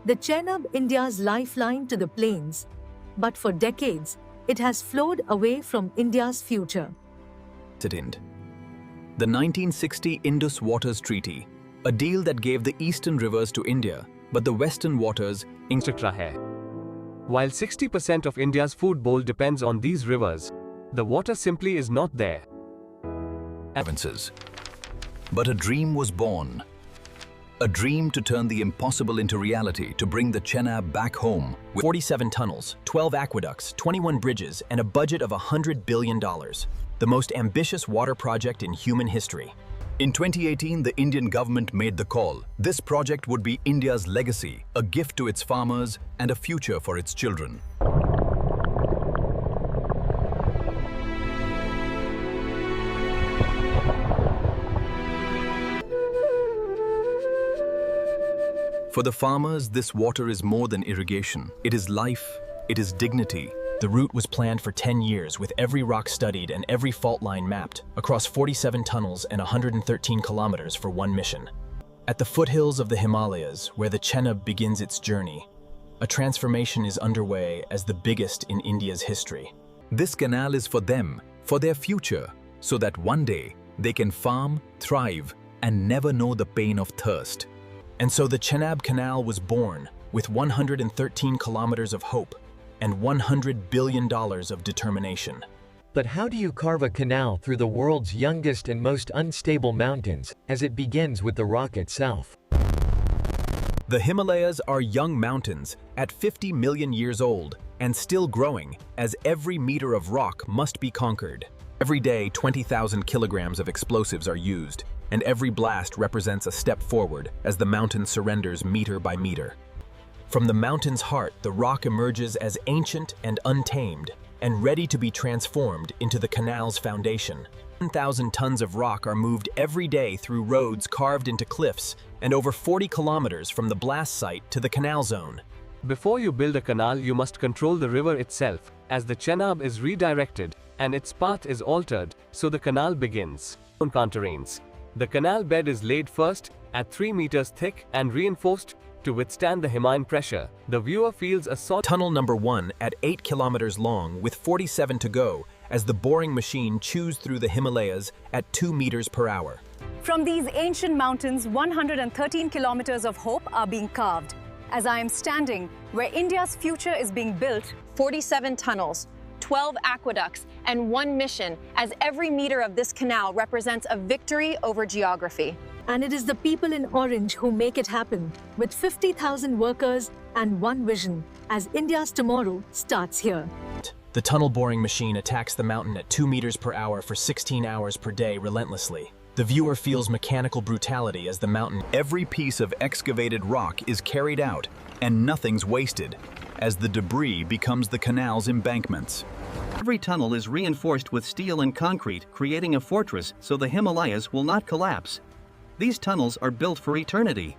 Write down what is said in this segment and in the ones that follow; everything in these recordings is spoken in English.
The Chenab, India's lifeline to the plains, but for decades, it has flowed away from India's future. The 1960 Indus Waters Treaty, a deal that gave the eastern rivers to India, but the western waters While 60% of India's food bowl depends on these rivers, the water simply is not there. provinces. But a dream was born. A dream to turn the impossible into reality, to bring the Chenab back home. With 47 tunnels, 12 aqueducts, 21 bridges, and a budget of $100 billion. The most ambitious water project in human history. In 2018, the Indian government made the call. This project would be India's legacy, a gift to its farmers and a future for its children. For the farmers, this water is more than irrigation. It is life, it is dignity. The route was planned for 10 years, with every rock studied and every fault line mapped, across 47 tunnels and 113 kilometers for one mission. At the foothills of the Himalayas, where the Chenab begins its journey, a transformation is underway as the biggest in India's history. This canal is for them, for their future, so that one day they can farm, thrive, and never know the pain of thirst. And so the Chenab Canal was born, with 113 kilometers of hope and $100 billion of determination. But how do you carve a canal through the world's youngest and most unstable mountains, as it begins with the rock itself? The Himalayas are young mountains, at 50 million years old, and still growing, as every meter of rock must be conquered. Every day, 20,000 kilograms of explosives are used, and every blast represents a step forward as the mountain surrenders meter by meter. From the mountain's heart, the rock emerges as ancient and untamed, and ready to be transformed into the canal's foundation. 1,000 tons of rock are moved every day through roads carved into cliffs, and over 40 kilometers from the blast site to the canal zone. Before you build a canal, you must control the river itself, as the Chenab is redirected and its path is altered, so the canal begins. Terrains. The canal bed is laid first, at 3 meters thick and reinforced to withstand the Himalayan pressure. The viewer feels a solid Tunnel number 1 at 8 kilometers long with 47 to go as the boring machine chews through the Himalayas at 2 meters per hour. From these ancient mountains, 113 kilometers of hope are being carved. As I am standing where India's future is being built, 47 tunnels, 12 aqueducts, and one mission, as every meter of this canal represents a victory over geography. And it is the people in orange who make it happen, with 50,000 workers and one vision, as India's tomorrow starts here. The tunnel boring machine attacks the mountain at 2 meters per hour for 16 hours per day relentlessly. The viewer feels mechanical brutality as the mountain. Every piece of excavated rock is carried out, and nothing's wasted, as the debris becomes the canal's embankments. Every tunnel is reinforced with steel and concrete, creating a fortress so the Himalayas will not collapse. These tunnels are built for eternity.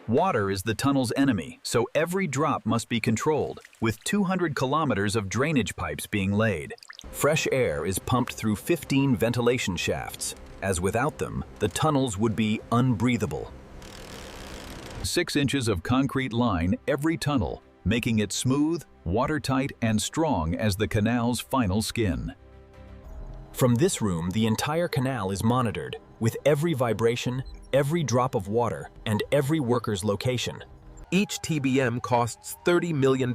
Water is the tunnel's enemy, so every drop must be controlled, with 200 kilometers of drainage pipes being laid. Fresh air is pumped through 15 ventilation shafts, as without them, the tunnels would be unbreathable. 6 inches of concrete line every tunnel, making it smooth, watertight, and strong as the canal's final skin. From this room, the entire canal is monitored, with every vibration, every drop of water, and every worker's location. Each TBM costs $30 million,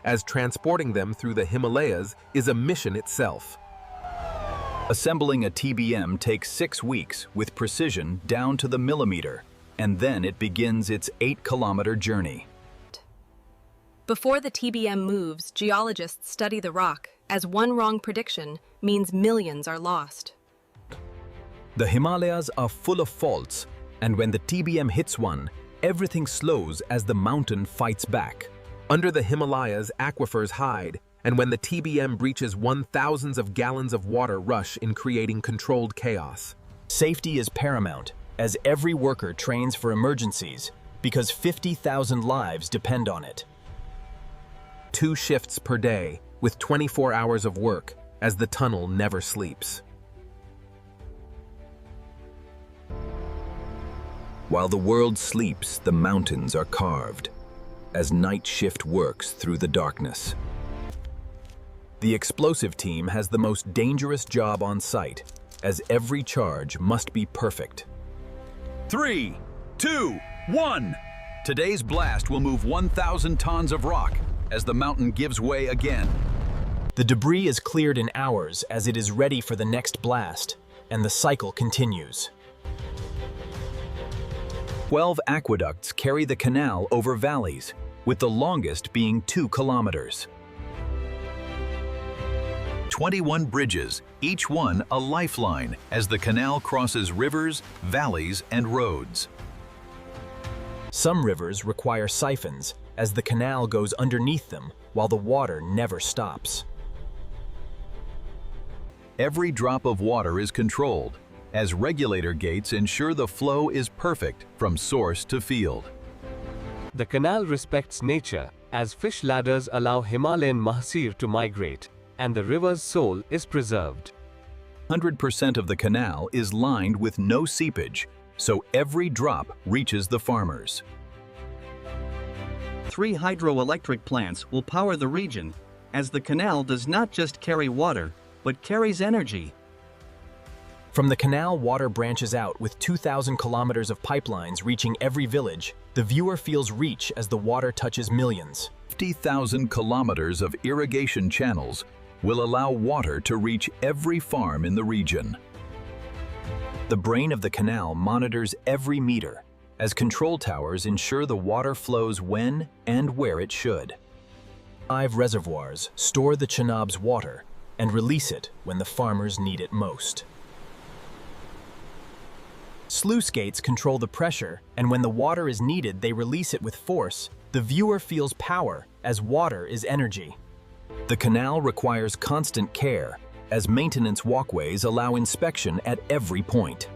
as transporting them through the Himalayas is a mission itself. Assembling a TBM takes 6 weeks with precision down to the millimeter, and then it begins its 8-kilometer journey. Before the TBM moves, geologists study the rock, as one wrong prediction means millions are lost. The Himalayas are full of faults, and when the TBM hits one, everything slows as the mountain fights back. Under the Himalayas, aquifers hide, and when the TBM breaches one, thousands of gallons of water rush in creating controlled chaos. Safety is paramount, as every worker trains for emergencies, because 50,000 lives depend on it. 2 shifts per day, with 24 hours of work, as the tunnel never sleeps. While the world sleeps, the mountains are carved, as night shift works through the darkness. The explosive team has the most dangerous job on site, as every charge must be perfect. 3, 2, 1. Today's blast will move 1,000 tons of rock as the mountain gives way again. The debris is cleared in hours as it is ready for the next blast, and the cycle continues. 12 aqueducts carry the canal over valleys, with the longest being 2 kilometers. 21 bridges, each one a lifeline as the canal crosses rivers, valleys, and roads. Some rivers require siphons, as the canal goes underneath them while the water never stops. Every drop of water is controlled, as regulator gates ensure the flow is perfect from source to field. The canal respects nature, as fish ladders allow Himalayan mahseer to migrate, and the river's soul is preserved. 100% of the canal is lined with no seepage, so every drop reaches the farmers. 3 hydroelectric plants will power the region, as the canal does not just carry water, but carries energy. From the canal, water branches out with 2,000 kilometers of pipelines reaching every village. The viewer feels reach as the water touches millions. 50,000 kilometers of irrigation channels will allow water to reach every farm in the region. The brain of the canal monitors every meter, as control towers ensure the water flows when and where it should. 5 reservoirs store the Chenab's water and release it when the farmers need it most. Sluice gates control the pressure, and when the water is needed, they release it with force. The viewer feels power, as water is energy. The canal requires constant care, as maintenance walkways allow inspection at every point.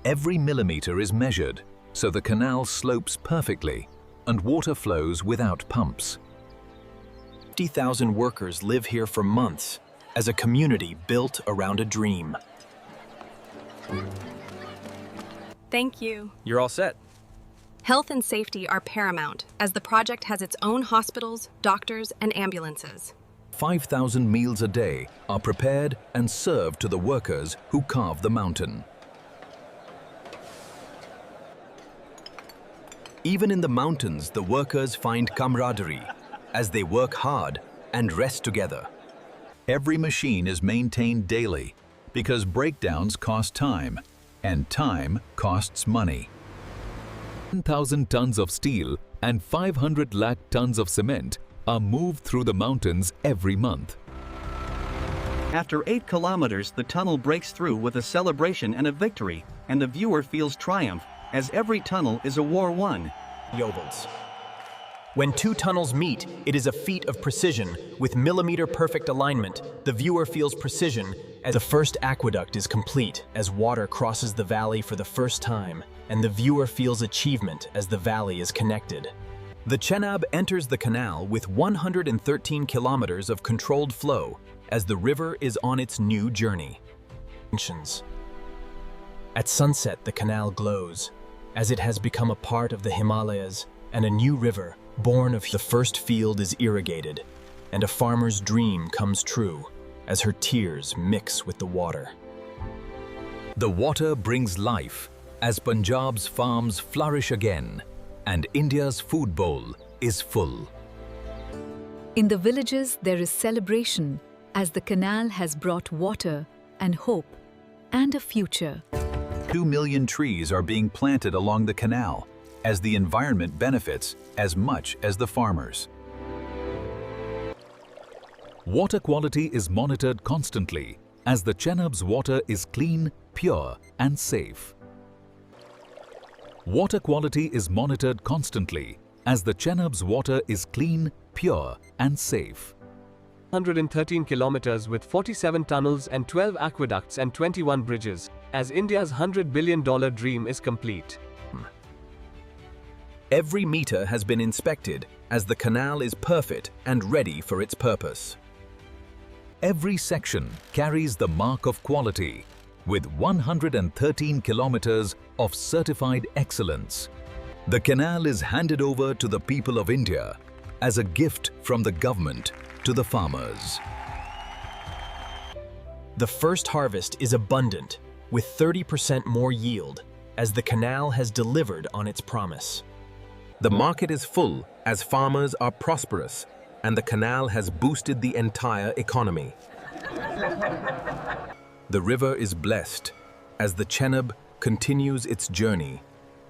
Every millimeter is measured, so the canal slopes perfectly, and water flows without pumps. 50,000 workers live here for months, as a community built around a dream. Thank you. You're all set. Health and safety are paramount, as the project has its own hospitals, doctors, and ambulances. 5,000 meals a day are prepared and served to the workers who carve the mountain. Even in the mountains, the workers find camaraderie, as they work hard and rest together. Every machine is maintained daily because breakdowns cost time, and time costs money. 1,000 tons of steel and 500 lakh tons of cement are moved through the mountains every month. After 8 kilometers, the tunnel breaks through with a celebration and a victory, and the viewer feels triumph, as every tunnel is a war won. Ovals. When 2 tunnels meet, it is a feat of precision. With millimeter-perfect alignment, the viewer feels precision as the first aqueduct is complete, as water crosses the valley for the first time, and the viewer feels achievement as the valley is connected. The Chenab enters the canal with 113 kilometers of controlled flow, as the river is on its new journey. At sunset, the canal glows, as it has become a part of the Himalayas, and a new river, born of the first field, is irrigated, and a farmer's dream comes true, as her tears mix with the water. The water brings life, as Punjab's farms flourish again, and India's food bowl is full. In the villages, there is celebration, as the canal has brought water and hope and a future. 2 million trees are being planted along the canal, as the environment benefits as much as the farmers. Water quality is monitored constantly, as the Chenab's water is clean, pure, and safe. Water quality is monitored constantly, as the Chenab's water is clean, pure, and safe. 113 kilometers with 47 tunnels and 12 aqueducts and 21 bridges, as India's $100 billion dream is complete. Every meter has been inspected, as the canal is perfect and ready for its purpose. Every section carries the mark of quality, with 113 kilometers of certified excellence. The canal is handed over to the people of India as a gift from the government to the farmers. The first harvest is abundant, with 30% more yield, as the canal has delivered on its promise. The market is full as farmers are prosperous, and the canal has boosted the entire economy. The river is blessed as the Chenab continues its journey,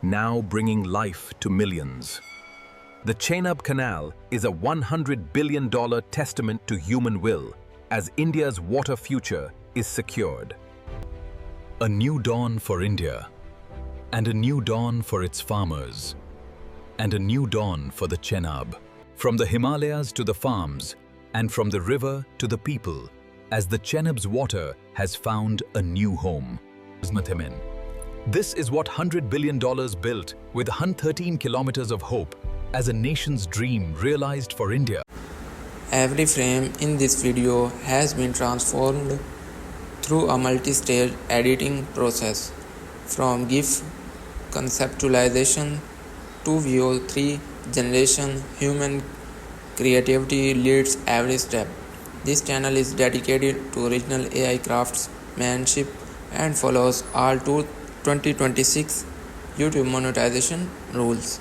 now bringing life to millions. The Chenab Canal is a $100 billion testament to human will, as India's water future is secured. A new dawn for India, and a new dawn for its farmers, and a new dawn for the Chenab. From the Himalayas to the farms, and from the river to the people, as the Chenab's water has found a new home. This is what $100 billion built with 113 kilometers of hope as a nation's dream realized for India. Every frame in this video has been transformed through a multi-stage editing process, from GIF conceptualization to VO3 generation. Human creativity leads every step. This channel is dedicated to original AI craftsmanship and follows all 2026 YouTube monetization rules.